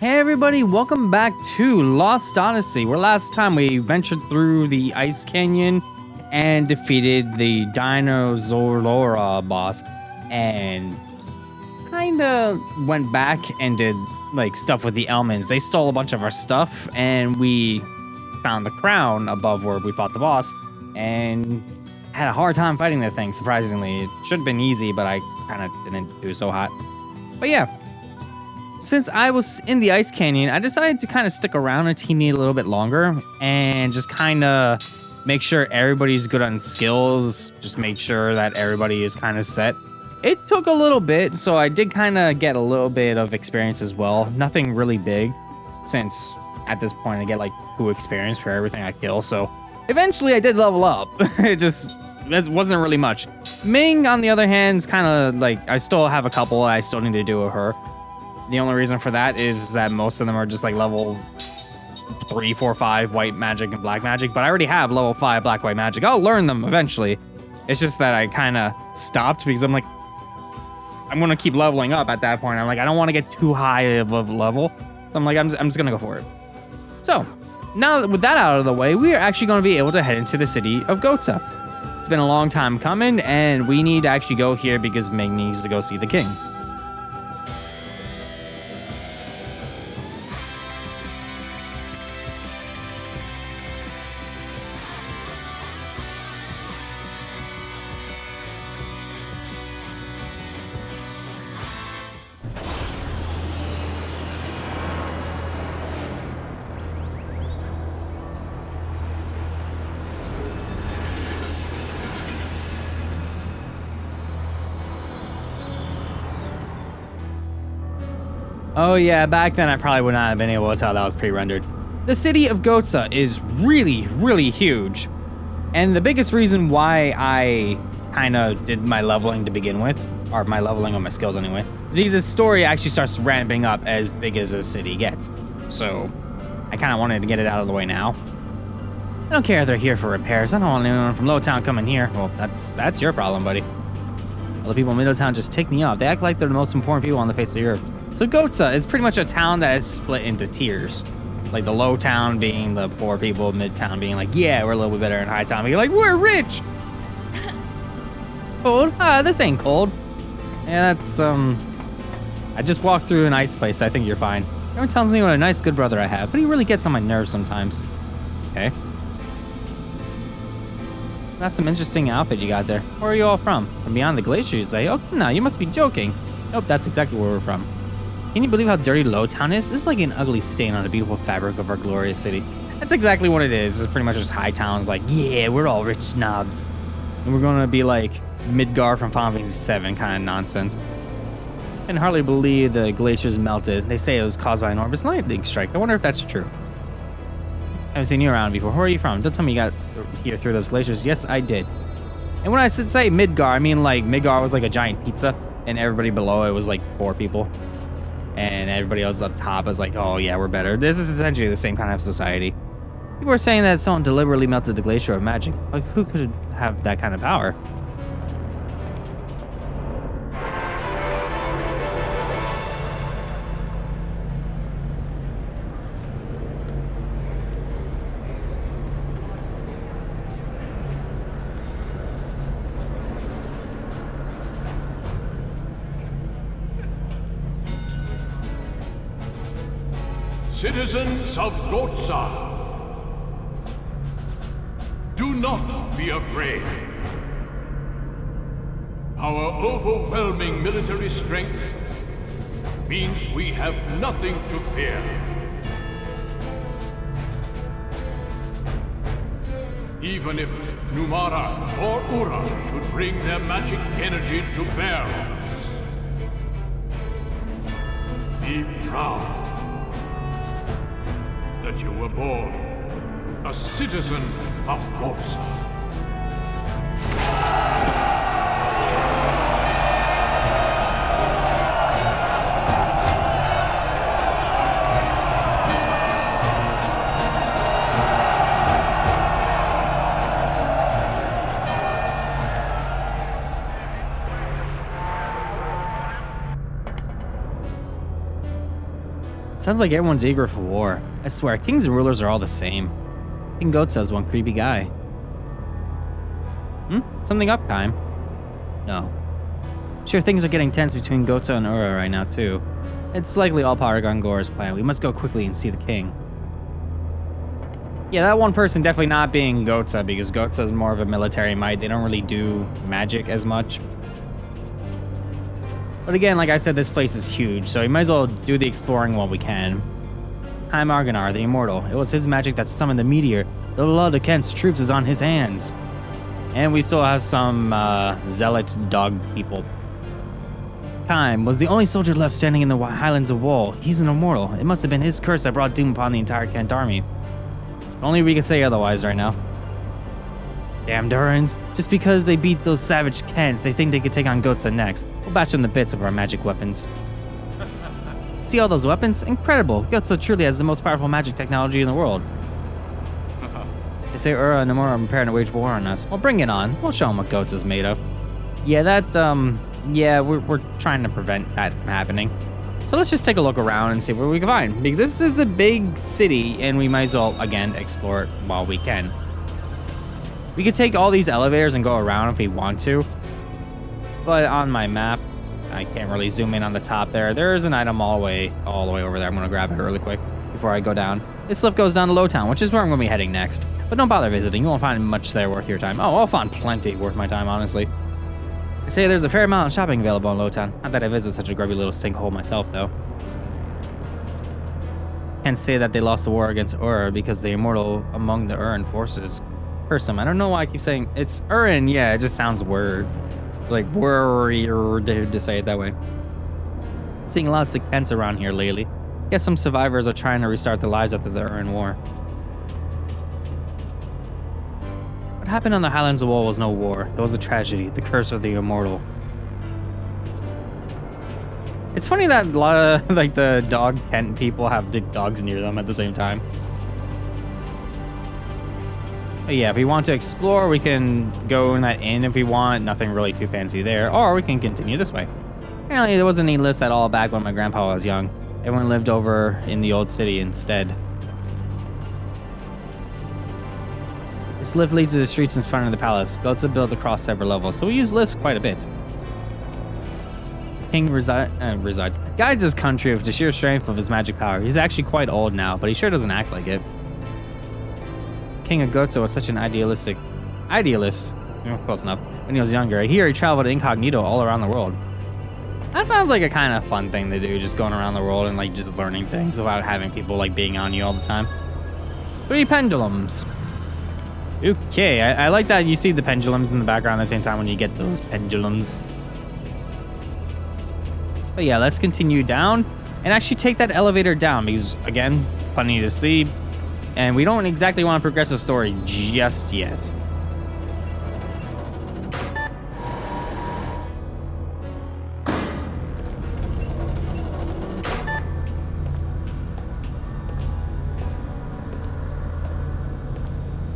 Hey everybody, welcome back to Lost Odyssey, where last time we ventured through the Ice Canyon and defeated the Dinosaur boss and kinda went back and did like stuff with the Elmans. They stole a bunch of our stuff and we found the crown above where we fought the boss and had a hard time fighting that thing, surprisingly. It should have been easy, but I kinda didn't do so hot. But yeah. Since I was in the Ice Canyon, I decided to kind of stick around a teeny a little bit longer and just kind of make sure everybody's good on skills, just make sure that everybody is kind of set. It took a little bit, so I did kind of get a little bit of experience as well. Nothing really big, since at this point I get like 2 experience for everything I kill, so eventually I did level up. It wasn't really much. Ming, on the other hand, is kind of like, I still have a couple I still need to do with her. The only reason for that is that most of them are just like level 3, 4, 5 white magic and black magic, but I already have level 5 black white magic. I'll learn them eventually. It's just that I kind of stopped because I'm like, I'm gonna keep leveling up at that point. I'm like, I don't want to get too high of a level. I'm like, I'm just gonna go for it. So now with that out of the way, we are actually going to be able to head into the city of Gohtza. It's been a long time coming, and we need to actually go here because Ming needs to go see the king. Oh yeah, back then I probably would not have been able to tell that was pre-rendered. The city of Gohtza is really, really huge. And the biggest reason why I kinda did my leveling to begin with, or my leveling on my skills anyway, is because this story actually starts ramping up as big as the city gets. So I kinda wanted to get it out of the way now. I don't care if they're here for repairs. I don't want anyone from Lowtown coming here. Well, that's your problem, buddy. All the people in Middletown just take me off. They act like they're the most important people on the face of the earth. So Gohtza is pretty much a town that is split into tiers. Like the low town being the poor people, mid-town being like, yeah, we're a little bit better, and high town being like, we're rich. Cold? This ain't cold. Yeah, that's, I just walked through an ice place. I think you're fine. Everyone tells me what a nice, good brother I have, but he really gets on my nerves sometimes. Okay. That's some interesting outfit you got there. Where are you all from? From beyond the glacier, you say? Oh, no, you must be joking. Nope, that's exactly where we're from. Can you believe how dirty Lowtown is? This is like an ugly stain on the beautiful fabric of our glorious city. That's exactly what it is. It's pretty much just high towns like, yeah, we're all rich snobs. And we're gonna be like Midgar from Final Fantasy VII kind of nonsense. I can hardly believe the glaciers melted. They say it was caused by an enormous lightning strike. I wonder if that's true. I haven't seen you around before. Where are you from? Don't tell me you got here through those glaciers. Yes, I did. And when I say Midgar, I mean like Midgar was like a giant pizza, and everybody below it was like poor people. And everybody else up top is like, oh yeah, we're better. This is essentially the same kind of society. People are saying that someone deliberately melted the glacier of magic. Like, who could have that kind of power? Citizens of Gohtza, do not be afraid. Our overwhelming military strength means we have nothing to fear. Even if Numara or Ura should bring their magic energy to bear on us, be proud that you were born a citizen of Gohtza. Sounds like everyone's eager for war. I swear, kings and rulers are all the same. King Gohtza is one creepy guy. Something up, Kaim? No. Sure, things are getting tense between Gohtza and Ura right now, too. It's likely all part of Gongor's plan. We must go quickly and see the king. Yeah, that one person definitely not being Gohtza, because Gohtza is more of a military might. They don't really do magic as much. But again, like I said, this place is huge, so we might as well do the exploring while we can. Kaim Argonar, the Immortal. It was his magic that summoned the meteor. The blood of Kent's troops is on his hands. And we still have some zealot dog people. Kaim was the only soldier left standing in the Highlands of Wall. He's an immortal. It must have been his curse that brought doom upon the entire Kent army. Only we can say otherwise right now. Damn Durans. Just because they beat those savage Kents, they think they could take on Gohtza next. We'll bash them to bits with our magic weapons. See all those weapons? Incredible. Gohtza truly has the most powerful magic technology in the world. They say Ura and Nomura are preparing to wage war on us. Well, bring it on. We'll show them what Gohtza's made of. Yeah, yeah, we're trying to prevent that from happening. So let's just take a look around and see what we can find. Because this is a big city, and we might as well, again, explore it while we can. We could take all these elevators and go around if we want to. But on my map, I can't really zoom in on the top there. There is an item all the way over there. I'm going to grab it really quick before I go down. This lift goes down to Lowtown, which is where I'm going to be heading next. But don't bother visiting. You won't find much there worth your time. Oh, I'll find plenty worth my time, honestly. They say there's a fair amount of shopping available in Lowtown. Not that I visit such a grubby little stinkhole myself, though. Can't say that they lost the war against Ur because the immortal among the Uran forces curse them. I don't know why I keep saying it's Uran. Yeah, it just sounds weird. Like warrior to say it that way. Seeing lots of Kents around here lately. Guess some survivors are trying to restart their lives after the Uran war. What happened on the Highlands of Wall was no war. It was a tragedy, the curse of the immortal. It's funny that a lot of like the dog Kent people have dogs near them at the same time. But yeah, if we want to explore, we can go in that inn if we want. Nothing really too fancy there. Or we can continue this way. Apparently there wasn't any lifts at all back when my grandpa was young. Everyone lived over in the old city instead. This lift leads to the streets in front of the palace. Gohtza built across several levels, so we use lifts quite a bit. King guides his country with the sheer strength of his magic power. He's actually quite old now, but he sure doesn't act like it. King of Gohtza was such an idealist. Close enough. When he was younger, I hear he traveled incognito all around the world. That sounds like a kind of fun thing to do, just going around the world and like just learning things without having people like being on you all the time. 3 pendulums. Okay, I like that you see the pendulums in the background at the same time when you get those pendulums. But yeah, let's continue down and actually take that elevator down because, again, plenty to see. And we don't exactly want to progress the story just yet.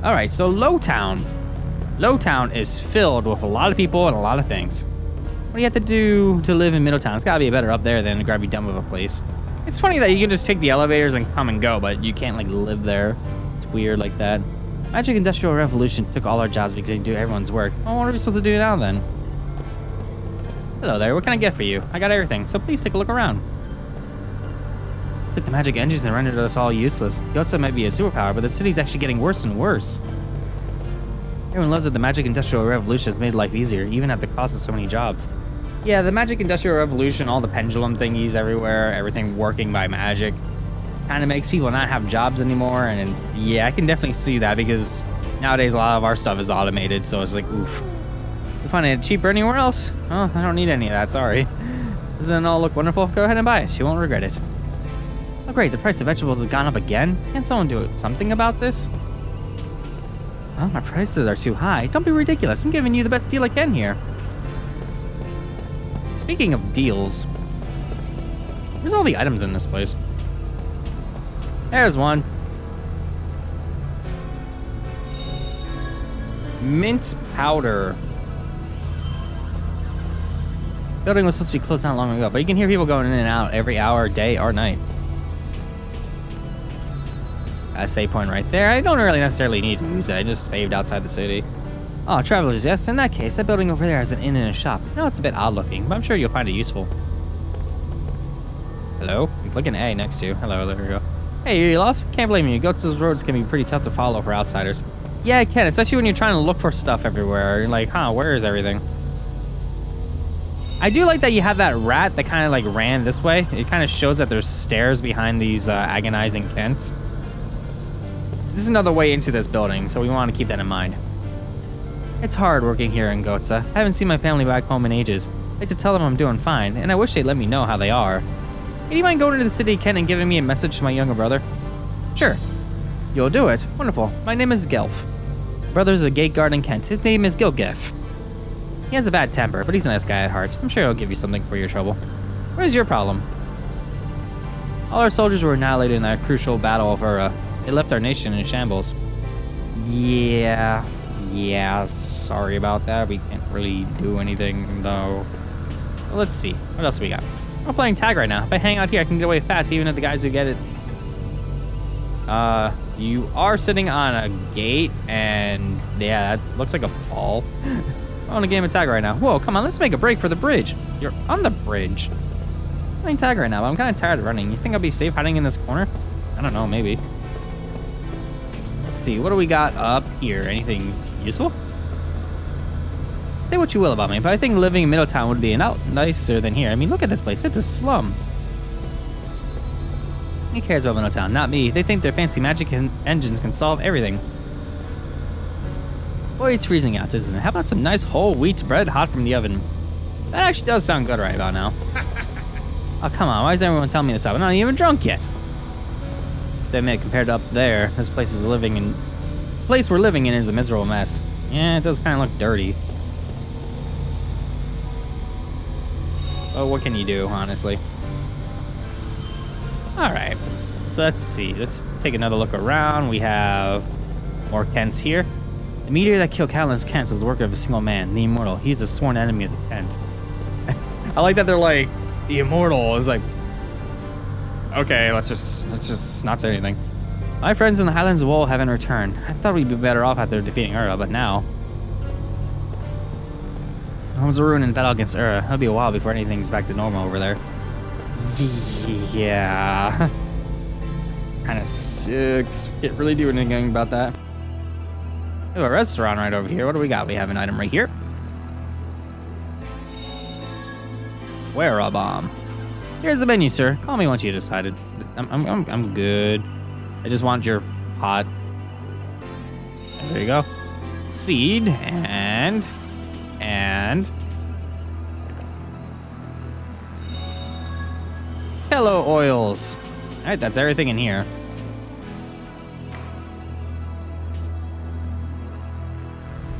Alright, so Lowtown. Lowtown is filled with a lot of people and a lot of things. What do you have to do to live in Middletown? It's gotta be better up there than to grab you done with a place. It's funny that you can just take the elevators and come and go, but you can't like live there. It's weird like that. Magic Industrial Revolution took all our jobs because they do everyone's work. Well, what are we supposed to do now then? Hello there, what can I get for you? I got everything, so please take a look around. Took the magic engines and rendered us all useless. Gohtza might be a superpower, but the city's actually getting worse and worse. Everyone loves that the Magic Industrial Revolution has made life easier, even at the cost of so many jobs. Yeah, the Magic Industrial Revolution, all the pendulum thingies everywhere, everything working by magic, kind of makes people not have jobs anymore, and yeah, I can definitely see that because nowadays a lot of our stuff is automated, so it's like, oof. You find it cheaper anywhere else? Oh, I don't need any of that, sorry. Doesn't it all look wonderful? Go ahead and buy it, you won't regret it. Oh great, the price of vegetables has gone up again? Can't someone do something about this? Oh, my prices are too high. Don't be ridiculous, I'm giving you the best deal I can here. Speaking of deals, where's all the items in this place? There's one. Mint powder. Building was supposed to be closed not long ago, but you can hear people going in and out every hour, day, or night. A save point right there. I don't really necessarily need to use it. I just saved outside the city. Oh, travelers, yes. In that case, that building over there has an inn and a shop. I know it's a bit odd looking, but I'm sure you'll find it useful. Hello? I'm clicking A next to you. Hello, there we go. Hey, you lost? Can't blame you. Gohtza's roads can be pretty tough to follow for outsiders. Yeah, it can, especially when you're trying to look for stuff everywhere. You're like, huh, where is everything? I do like that you have that rat that kind of like ran this way. It kind of shows that there's stairs behind these agonizing Kents. This is another way into this building, so we want to keep that in mind. It's hard working here in Gohtza. I haven't seen my family back home in ages. I like to tell them I'm doing fine, and I wish they'd let me know how they are. Hey, do you mind going into the city, Kent, and giving me a message to my younger brother? Sure. You'll do it. Wonderful. My name is Gelf. Brother's a gate guard in Kent. His name is Gilgif. He has a bad temper, but he's a nice guy at heart. I'm sure he'll give you something for your trouble. What is your problem? All our soldiers were annihilated in that crucial battle of Ura. They left our nation in shambles. Yeah, sorry about that. We can't really do anything, though. Well, let's see. What else we got? I'm playing tag right now. If I hang out here, I can get away fast, even if the guys who get it. You are sitting on a gate, and yeah, that looks like a fall. We're on a game of tag right now. Whoa, come on, let's make a break for the bridge. You're on the bridge. I'm playing tag right now, but I'm kind of tired of running. You think I'll be safe hiding in this corner? I don't know, maybe. Let's see, what do we got up here? Anything useful? Say what you will about me, but I think living in Middletown would be a lot nicer than here. I mean, look at this place. It's a slum. Who cares about Middletown? Not me. They think their fancy magic engines can solve everything. Boy, it's freezing out, isn't it? How about some nice whole wheat bread hot from the oven? That actually does sound good right about now. Oh, come on. Why is everyone telling me this up? I'm not even drunk yet. They admit, compared to up there, this place we're living in is a miserable mess. Yeah, it does kind of look dirty. Oh, what can you do, honestly? Alright, so let's see. Let's take another look around. We have more Kents here. The meteor that killed countless Kents was the work of a single man, the Immortal. He's a sworn enemy of the Kent. I like that they're like, the Immortal is like, okay, let's just not say anything. My friends in the Highlands of Woe haven't returned. I thought we'd be better off after defeating Ura, but now. Home's a ruin in battle against Ura. It'll be a while before anything's back to normal over there. Yeah. Kinda sucks. Can't really do anything about that. We have a restaurant right over here. What do we got? We have an item right here. Wear a bomb. Here's the menu, sir. Call me once you decided. I'm good. I just want your pot. There you go. Seed and hello oils. All right, that's everything in here.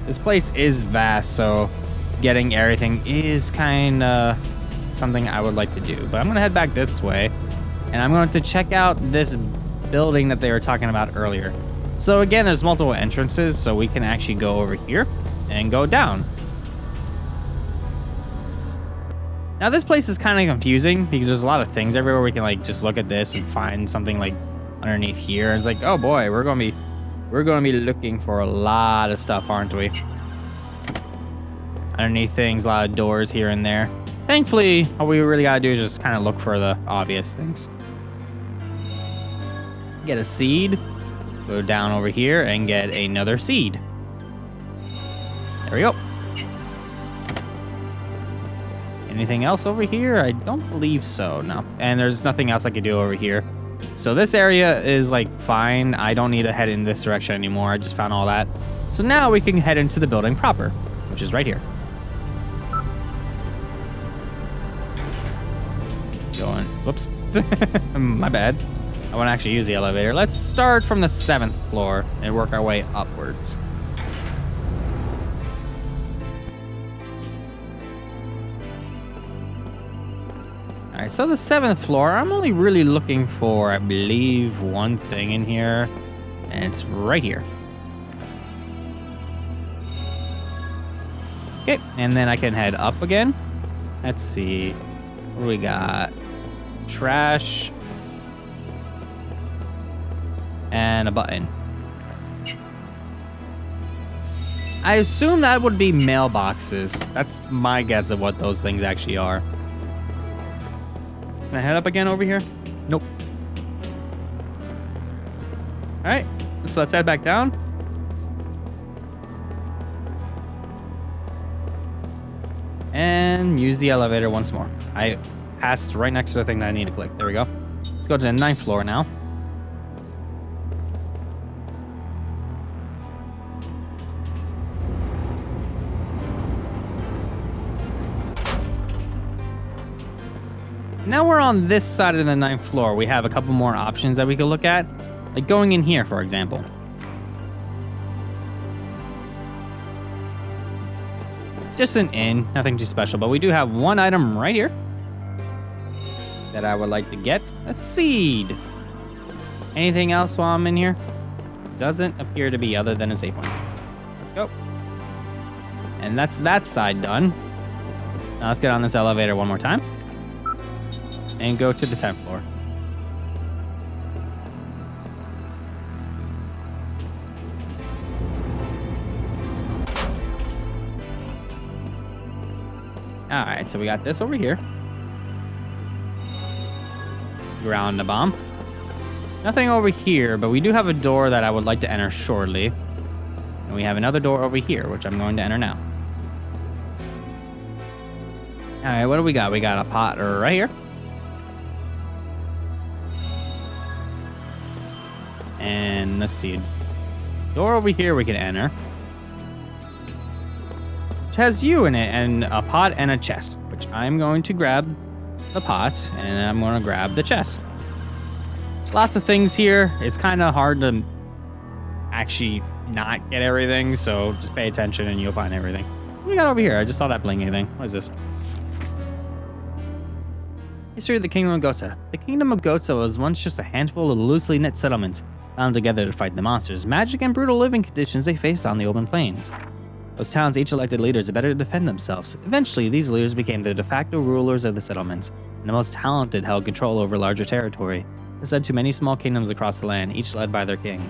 This place is vast, so getting everything is kind of something I would like to do. But I'm gonna head back this way, and I'm going to check out this building that they were talking about earlier. So again, there's multiple entrances, so we can actually go over here and go down. Now this place is kind of confusing because there's a lot of things everywhere. We can like just look at this and find something like underneath here. It's like, oh boy, we're gonna be looking for a lot of stuff, aren't we? Underneath things, a lot of doors here and there. Thankfully, all we really gotta do is just kind of look for the obvious things. Get a seed, go down over here and get another seed. There we go. Anything else over here? I don't believe so, no. And there's nothing else I could do over here. So this area is like fine. I don't need to head in this direction anymore. I just found all that. So now we can head into the building proper, which is right here. Going, whoops, my bad. I want to actually use the elevator. Let's start from the 7th floor and work our way upwards. All right, so the 7th floor, I'm only really looking for, I believe, one thing in here, and it's right here. Okay, and then I can head up again. Let's see, what do we got? Trash. And and a button. I assume that would be mailboxes. That's my guess of what those things actually are. Can I head up again over here? Nope. All right, so let's head back down. And use the elevator once more. I passed right next to the thing that I need to click. There we go. Let's go to the 9th floor now. Now we're on this side of the 9th floor. We have a couple more options that we could look at, like going in here, for example. Just an inn, nothing too special, but we do have one item right here that I would like to get, a seed. Anything else while I'm in here? Doesn't appear to be other than a save point. Let's go. And that's that side done. Now let's get on this elevator one more time and go to the 10th floor. All right, so we got this over here. Ground the bomb. Nothing over here, but we do have a door that I would like to enter shortly. And we have another door over here, which I'm going to enter now. All right, what do we got? We got a pot right here. And let's see. Door over here we can enter. Which has you in it, and a pot and a chest, which I'm going to grab the pot and I'm going to grab the chest. Lots of things here. It's kind of hard to actually not get everything, so just pay attention and you'll find everything. What do we got over here? I just saw that blinking thing. What is this? History of the Kingdom of Gohtza. The Kingdom of Gohtza was once just a handful of loosely knit settlements bound together to fight the monsters, magic, and brutal living conditions they faced on the open plains. Those towns each elected leaders better to defend themselves. Eventually, these leaders became the de facto rulers of the settlements, and the most talented held control over larger territory. This led to many small kingdoms across the land, each led by their king.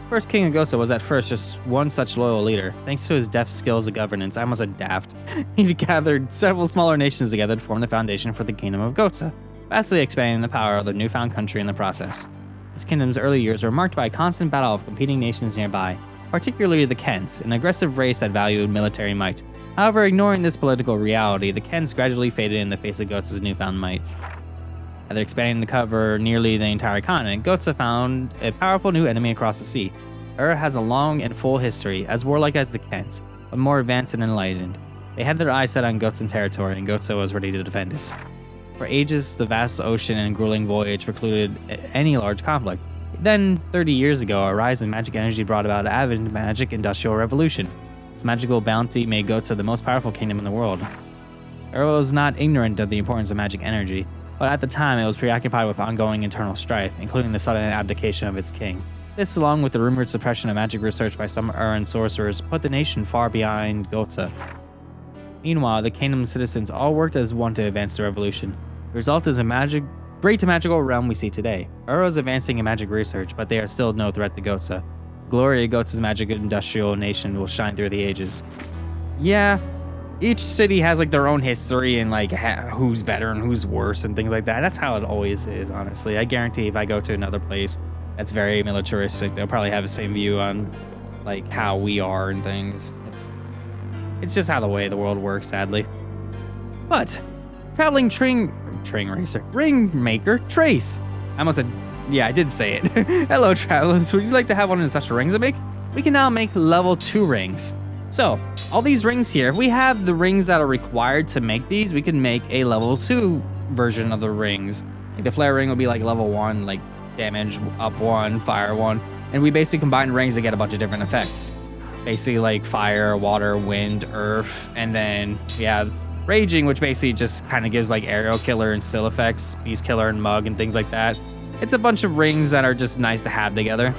First King of Gosha was at first just one such loyal leader. Thanks to his deft skills of governance, I almost said daft, he gathered several smaller nations together to form the foundation for the Kingdom of Gohtza, vastly expanding the power of the newfound country in the process. This kingdom's early years were marked by a constant battle of competing nations nearby, particularly the Kents, an aggressive race that valued military might. However, ignoring this political reality, the Kents gradually faded in the face of Gohtza's newfound might. After expanding to cover nearly the entire continent, Gohtza found a powerful new enemy across the sea. Ur has a long and full history, as warlike as the Kents, but more advanced and enlightened. They had their eyes set on Gohtsan territory, and Gohtza was ready to defend it. For ages, the vast ocean and grueling voyage precluded any large conflict. Then, 30 years ago, a rise in magic energy brought about an avid magic industrial revolution. Its magical bounty made Gohtza the most powerful kingdom in the world. Ur was not ignorant of the importance of magic energy, but at the time it was preoccupied with ongoing internal strife, including the sudden abdication of its king. This, along with the rumored suppression of magic research by some Uran sorcerers, put the nation far behind Gohtza. Meanwhile, the kingdom's citizens all worked as one to advance the revolution. The result is a great magical realm we see today. Ur is advancing in magic research, but they are still no threat to Gohtza. Glory of Gohtza's magic industrial nation will shine through the ages. Yeah, each city has like their own history and like who's better and who's worse and things like that. That's how it always is, honestly. I guarantee if I go to another place that's very militaristic, they'll probably have the same view on like how we are and things. It's just how the way the world works, sadly. But traveling ringmaker Trace. I almost said, yeah, I did say it. Hello, travelers. Would you like to have one of the special rings I make? We can now make level 2 rings. So, all these rings here, if we have the rings that are required to make these, we can make a level 2 version of the rings. Like the flare ring will be like level 1, like damage up 1, fire 1. And we basically combine rings to get a bunch of different effects. Basically like fire, water, wind, earth, and then we have raging, which basically just kind of gives like aerial killer and still effects, beast killer and mug and things like that. It's a bunch of rings that are just nice to have together.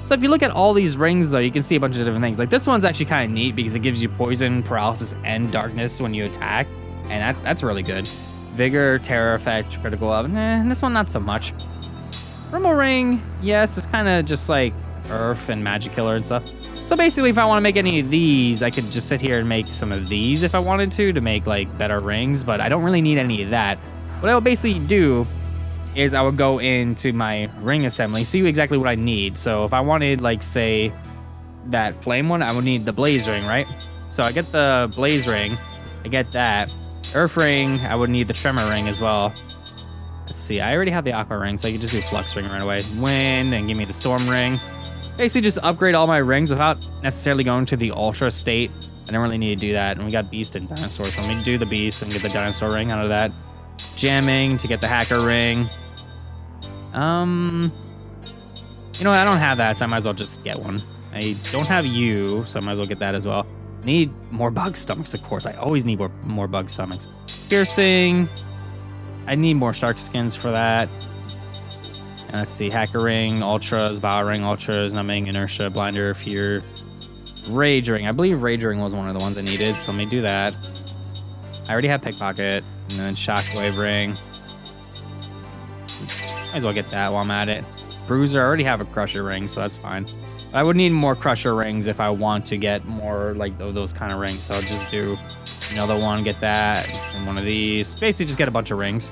So if you look at all these rings though, you can see a bunch of different things. Like this one's actually kind of neat because it gives you poison, paralysis, and darkness when you attack. And that's really good. Vigor, terror effect, critical of, this one not so much. Thermal ring, yes, it's kind of just like earth and magic killer and stuff. So basically, if I want to make any of these, I could just sit here and make some of these if I wanted to make like better rings, but I don't really need any of that. What I would basically do is I would go into my ring assembly, see exactly what I need. So if I wanted, like, say, that flame one, I would need the blaze ring, right? So I get the blaze ring, I get that. Earth ring, I would need the tremor ring as well. Let's see, I already have the aqua ring, so I can just do flux ring right away. Wind, and give me the storm ring. Basically just upgrade all my rings without necessarily going to the ultra state. I don't really need to do that. And we got beast and dinosaur, so let me do the beast and get the dinosaur ring out of that. Jamming to get the hacker ring. You know what, I don't have that, so I might as well just get one. I don't have you, so I might as well get that as well. Need more bug stomachs, of course. I always need more bug stomachs. Piercing. I need more shark skins for that. And let's see, hacker ring, ultras, bow ring, ultras, numbing, inertia, blinder, fear, rage ring. I believe rage ring was one of the ones I needed, so let me do that. I already have pickpocket, and then shockwave ring. Might as well get that while I'm at it. Bruiser, I already have a crusher ring, so that's fine. But I would need more crusher rings if I want to get more like those kind of rings. So I'll just do another one, get that, and one of these. Basically just get a bunch of rings.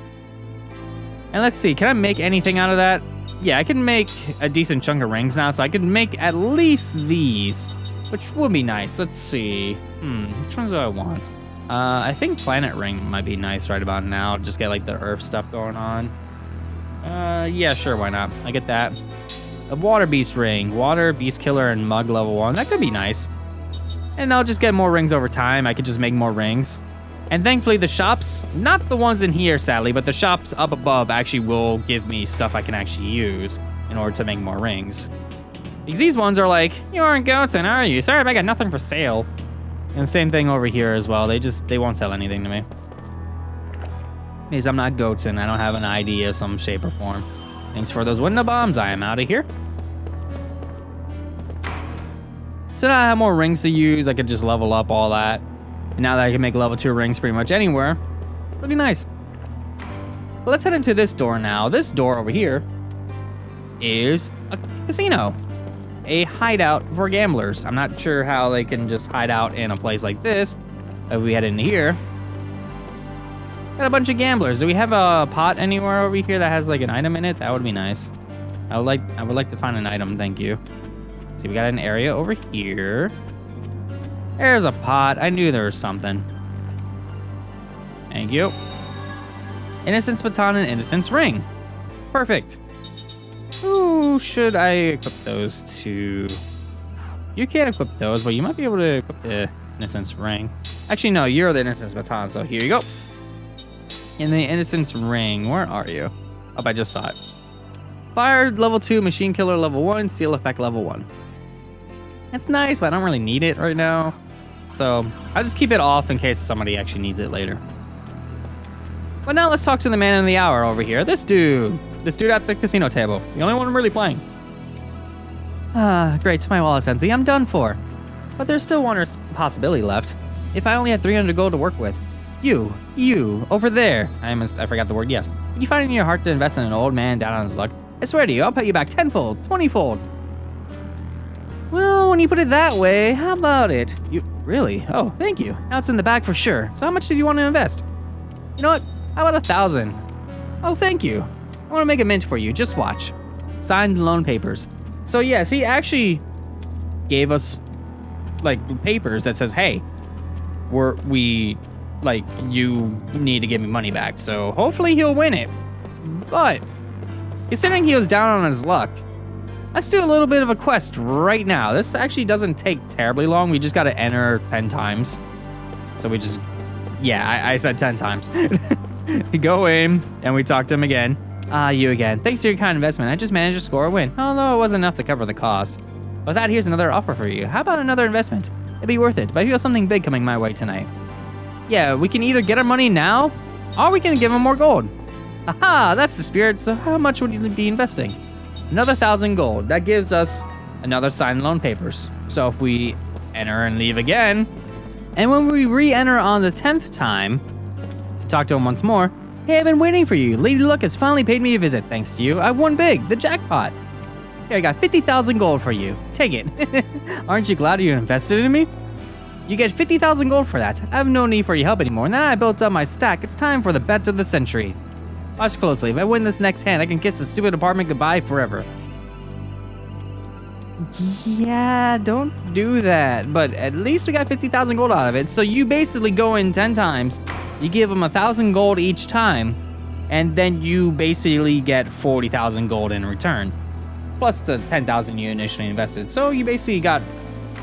And let's see, can I make anything out of that? Yeah, I can make a decent chunk of rings now, so I can make at least these, which would be nice. Let's see. Which ones do I want? I think planet ring might be nice right about now. Just get like the earth stuff going on. Yeah, sure, why not? I get that. A water beast ring, water, beast killer, and mug level 1. That could be nice. And I'll just get more rings over time. I could just make more rings. And thankfully the shops, not the ones in here sadly, but the shops up above actually will give me stuff I can actually use in order to make more rings. Because these ones are like, you aren't Gohtza, are you? Sorry, I got nothing for sale. And same thing over here as well. They won't sell anything to me. Because I'm not Gohtza, I don't have an ID of some shape or form. Thanks for those window bombs. I am out of here. So now I have more rings to use. I could just level up all that. And now that I can make level 2 rings pretty much anywhere, pretty nice. Well, let's head into this door now. This door over here is a casino. A hideout for gamblers. I'm not sure how they can just hide out in a place like this. If we head into here, got a bunch of gamblers. Do we have a pot anywhere over here that has like an item in it? That would be nice. I would like to find an item, thank you. See, we got an area over here. There's a pot. I knew there was something. Thank you. Innocence baton and innocence ring. Perfect. Who should I equip those to? You can't equip those, but you might be able to equip the innocence ring. Actually, no, you're the innocence baton, so here you go. In the innocence ring, where are you? Oh, I just saw it. Fire level 2, machine killer level 1, seal effect level 1. It's nice, but I don't really need it right now. So I'll just keep it off in case somebody actually needs it later. But now let's talk to the man of the hour over here. This dude at the casino table. The only one really playing. Great, my wallet's empty. I'm done for. But there's still one possibility left. If I only had 300 gold to work with. You, over there. I forgot the word yes. Would you find it in your heart to invest in an old man down on his luck? I swear to you, I'll pay you back 10-fold, 20-fold. Well, when you put it that way, how about it? You, really? Oh, thank you. Now it's in the bag for sure. So how much did you want to invest? You know what? How about 1,000? Oh, thank you. I want to make a mint for you. Just watch. Signed loan papers. So yes, he actually gave us like papers that says, hey, you need to give me money back. So hopefully he'll win it. But considering he was down on his luck, let's do a little bit of a quest right now. This actually doesn't take terribly long. We just got to enter 10 times. So we just, yeah, I said 10 times. We go in and we talk to him again. You again. Thanks for your kind investment. I just managed to score a win, although it wasn't enough to cover the cost. With that, here's another offer for you. How about another investment? It'd be worth it, but I feel something big coming my way tonight. Yeah, we can either get our money now, or we can give him more gold. Aha, that's the spirit. So how much would you be investing? Another 1,000 gold. That gives us another signed loan papers. So if we enter and leave again, and when we re-enter on the 10th time, talk to him once more, Hey, I've been waiting for you. Lady Luck has finally paid me a visit. Thanks to you, I've won big, the jackpot. Here, I got 50,000 gold for you. Take it. Aren't you glad you invested in me? You get 50,000 gold for that. I have no need for your help anymore. Now I built up my stack. It's time for the bet of the century. Watch closely. If I win this next hand, I can kiss the stupid apartment goodbye forever. Yeah, don't do that. But at least we got 50,000 gold out of it. So you basically go in 10 times. You give them 1,000 gold each time. And then you basically get 40,000 gold in return. Plus the 10,000 you initially invested. So you basically got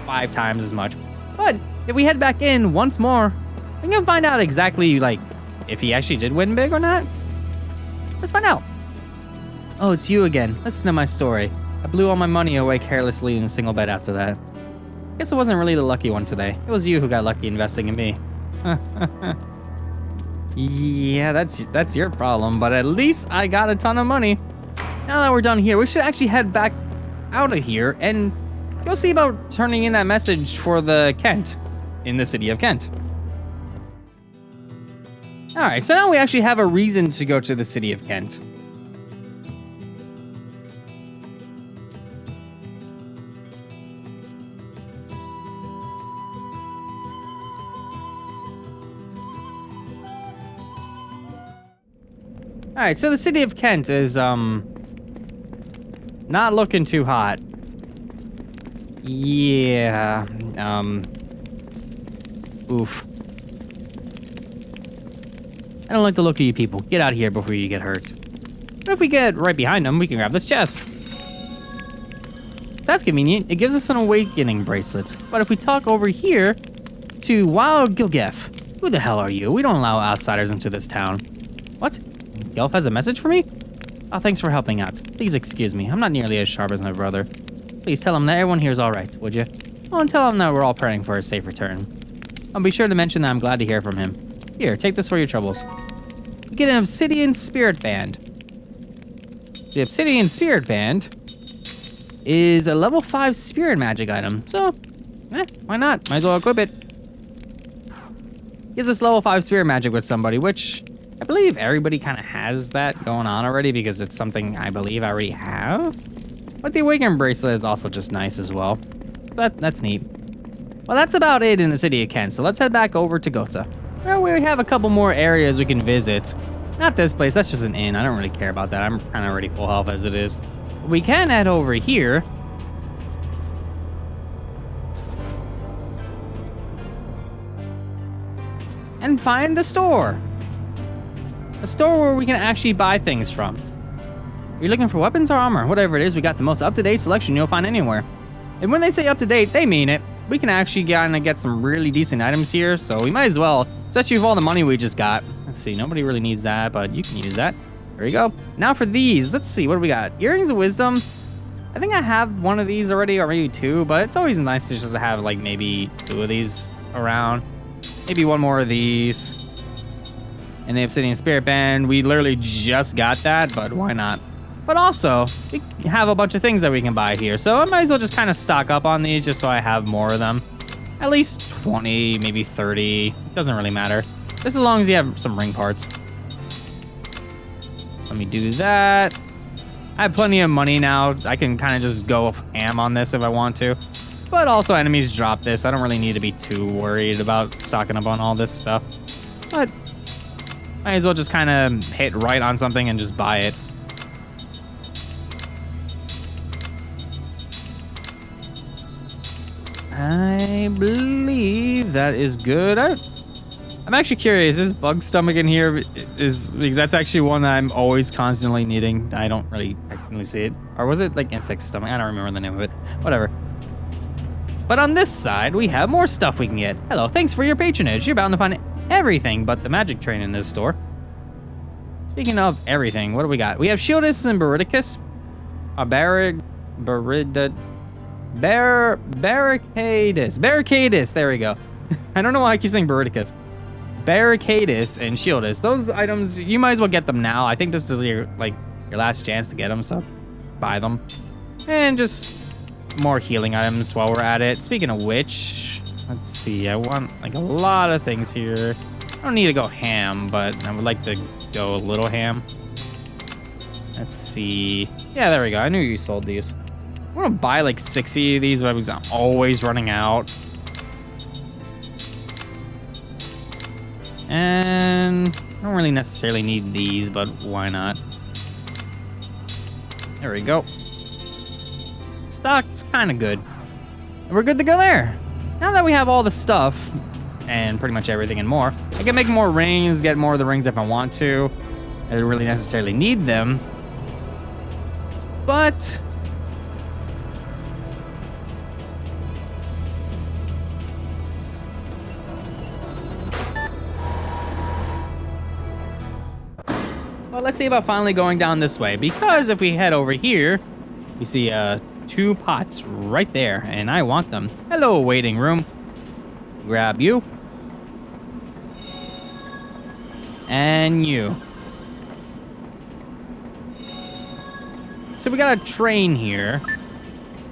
5 times as much. But if we head back in once more, we can find out exactly, like, if he actually did win big or not. Let's find out. Oh, it's you again. Listen to my story. I blew all my money away carelessly in a single bet after that. Guess I wasn't really the lucky one today. It was you who got lucky investing in me. Yeah, that's your problem, but at least I got a ton of money. Now that we're done here, we should actually head back out of here and go see about turning in that message for the Kent in the city of Kent. All right, so now we actually have a reason to go to the city of Kent. All right, so the city of Kent is not looking too hot. Yeah, oof. I don't like the look of you people. Get out of here before you get hurt. But if we get right behind them, we can grab this chest. So that's convenient. It gives us an awakening bracelet. But if we talk over here to Wild Gilgef, who the hell are you? We don't allow outsiders into this town. What? Gelf has a message for me? Oh, thanks for helping out. Please excuse me. I'm not nearly as sharp as my brother. Please tell him that everyone here is all right, would you? Oh, and tell him that we're all praying for a safe return. I'll be sure to mention that I'm glad to hear from him. Here, take this for your troubles. You get an Obsidian Spirit Band. The Obsidian Spirit Band is a level 5 spirit magic item, so, why not? Might as well equip it. Gives us level 5 spirit magic with somebody, which I believe everybody kind of has that going on already because it's something I believe I already have. But the Awakening Bracelet is also just nice as well. That's neat. Well, that's about it in the city of Kent, so let's head back over to Gohtza. Well, we have a couple more areas we can visit. Not this place, that's just an inn. I don't really care about that. I'm kind of already full health as it is. We can head over here. And find the store. A store where we can actually buy things from. Are you looking for weapons or armor? Whatever it is, we got the most up-to-date selection you'll find anywhere. And when they say up-to-date, they mean it. We can actually get some really decent items here, so we might as well, especially with all the money we just got. Let's see, nobody really needs that, but you can use that. There you go. Now for these, let's see, what do we got? Earrings of Wisdom. I think I have one of these already, or maybe 2, but it's always nice to just have like maybe 2 of these around. Maybe 1 more of these. And the Obsidian Spirit Band, we literally just got that, but why not? But also, we have a bunch of things that we can buy here, so I might as well just kind of stock up on these just so I have more of them. At least 20, maybe 30, it doesn't really matter. Just as long as you have some ring parts. Let me do that. I have plenty of money now. I can kind of just go ham on this if I want to. But also enemies drop this. I don't really need to be too worried about stocking up on all this stuff. But might as well just kind of hit right on something and just buy it. I believe that is good. I'm actually curious, is bug stomach in here because that's actually one that I'm always constantly needing. I don't really technically see it. Or was it like insect stomach? I don't remember the name of it. Whatever. But on this side, we have more stuff we can get. Hello, thanks for your patronage. You're bound to find everything but the magic train in this store. Speaking of everything, what do we got? We have Shieldus and Baridicus. Barricadus, there we go. I don't know why I keep saying Baridicus. Barricadus and Shieldus. Those items, you might as well get them now. I think this is your last chance to get them, so buy them. And just more healing items while we're at it. Speaking of which, let's see, I want like a lot of things here. I don't need to go ham, but I would like to go a little ham. Let's see. Yeah, there we go. I knew you sold these. I'm gonna buy like 60 of these, but I'm always running out. And I don't really necessarily need these, but why not? There we go. Stock's kind of good. And we're good to go there. Now that we have all the stuff, and pretty much everything and more, I can make more rings, get more of the rings if I want to. I don't really necessarily need them. But well, let's see about finally going down this way, because if we head over here, we see 2 pots right there, and I want them. Hello, waiting room. Grab you. And you. So we got a train here.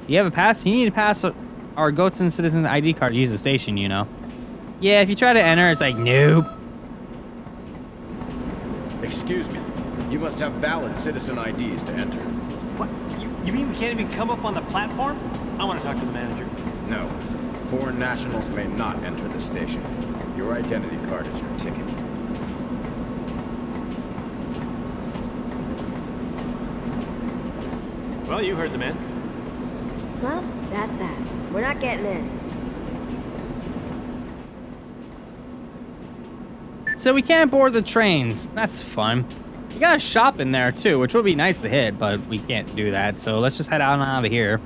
You have a pass? You need to pass our Gohtza Citizen's ID card to use the station, you know. Yeah, if you try to enter, it's like, nope. Excuse me. You must have valid citizen IDs to enter. What? You mean we can't even come up on the platform? I want to talk to the manager. No. Foreign nationals may not enter the station. Your identity card is your ticket. Well, you heard the man. Well, that's that. We're not getting in. So we can't board the trains. That's fun. We got a shop in there too, which would be nice to hit, but we can't do that. So let's just head out of here.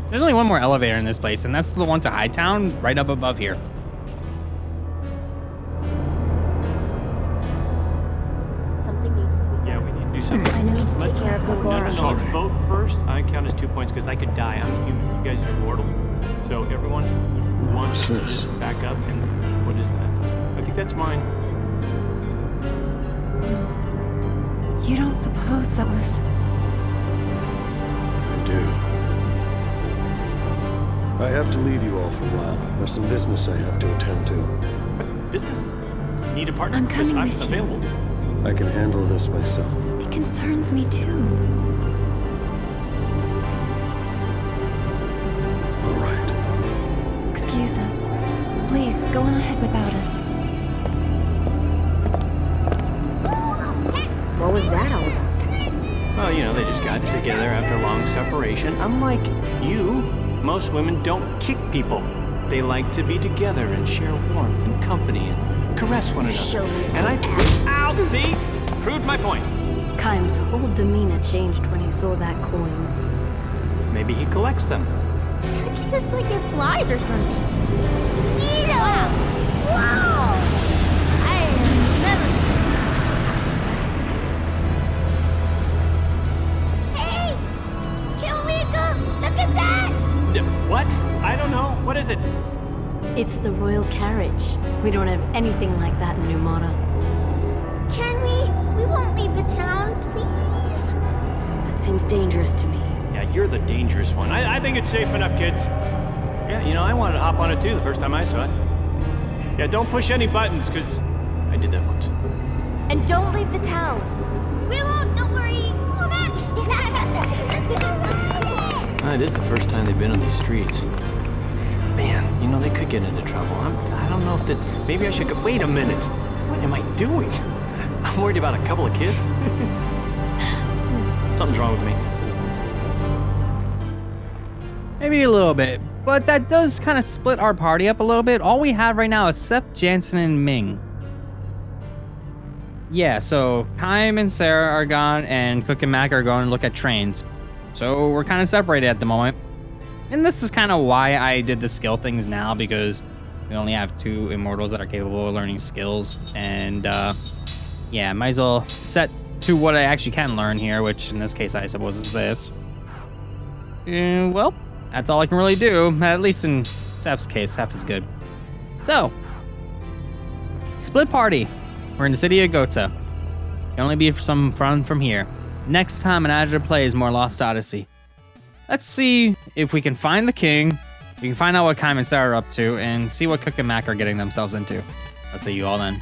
There's only one more elevator in this place, and that's the one to Hightown, right up above here. Something needs to be done. Yeah, we need to do something. I need to take care of No, Gosha. let's vote first. I count as 2 points because I could die. I'm a human. You guys are immortal. So everyone who wants to just back up, and what is that? I think that's mine. You don't suppose that was... I do. I have to leave you all for a while. There's some business I have to attend to. What business? Need a partner? I'm coming Because with you. available. I can handle this myself. It concerns me too. All right. Excuse us. Please, go on ahead without us. What was that all about? Well, you know, they just got together after a long separation. Unlike you, most women don't kick people. They like to be together and share warmth and company and caress one another. Show me And I some ass. Ow, see? Proved my point. Kaim's whole demeanor changed when he saw that coin. Maybe he collects them. Could you just like get flies or something? Neato! Wow! I have never seen. Hey! Kilmika! Look at that! What? I don't know. What is it? It's the royal carriage. We don't have anything like that in Numata. Can we? We won't leave the town, please. That seems dangerous to me. Yeah, you're the dangerous one. I think it's safe enough, kids. Yeah, you know, I wanted to hop on it too the first time I saw it. Yeah, don't push any buttons, because I did that once. And don't leave the town. We won't, don't worry. Come back. It is the first time they've been on these streets. Man, you know, they could get into trouble. I don't know if that... Maybe I should go... Wait a minute. What am I doing? I'm worried about a couple of kids. Something's wrong with me. Maybe a little bit, but that does kind of split our party up a little bit. All we have right now is Seth, Jansen, and Ming. Yeah, so Kaim and Sarah are gone, and Cook and Mac are going to look at trains. So we're kind of separated at the moment. And this is kind of why I did the skill things now, because we only have 2 immortals that are capable of learning skills. And yeah, might as well set to what I actually can learn here, which in this case I suppose is this. Well, that's all I can really do, at least in Seth's case. Seth is good. So, split party. We're in the city of Gohtza. Can only be some fun from here. Next time on Azure Plays more Lost Odyssey. Let's see if we can find the king, we can find out what Kaim and Sarah are up to, and see what Cook and Mac are getting themselves into. I'll see you all then.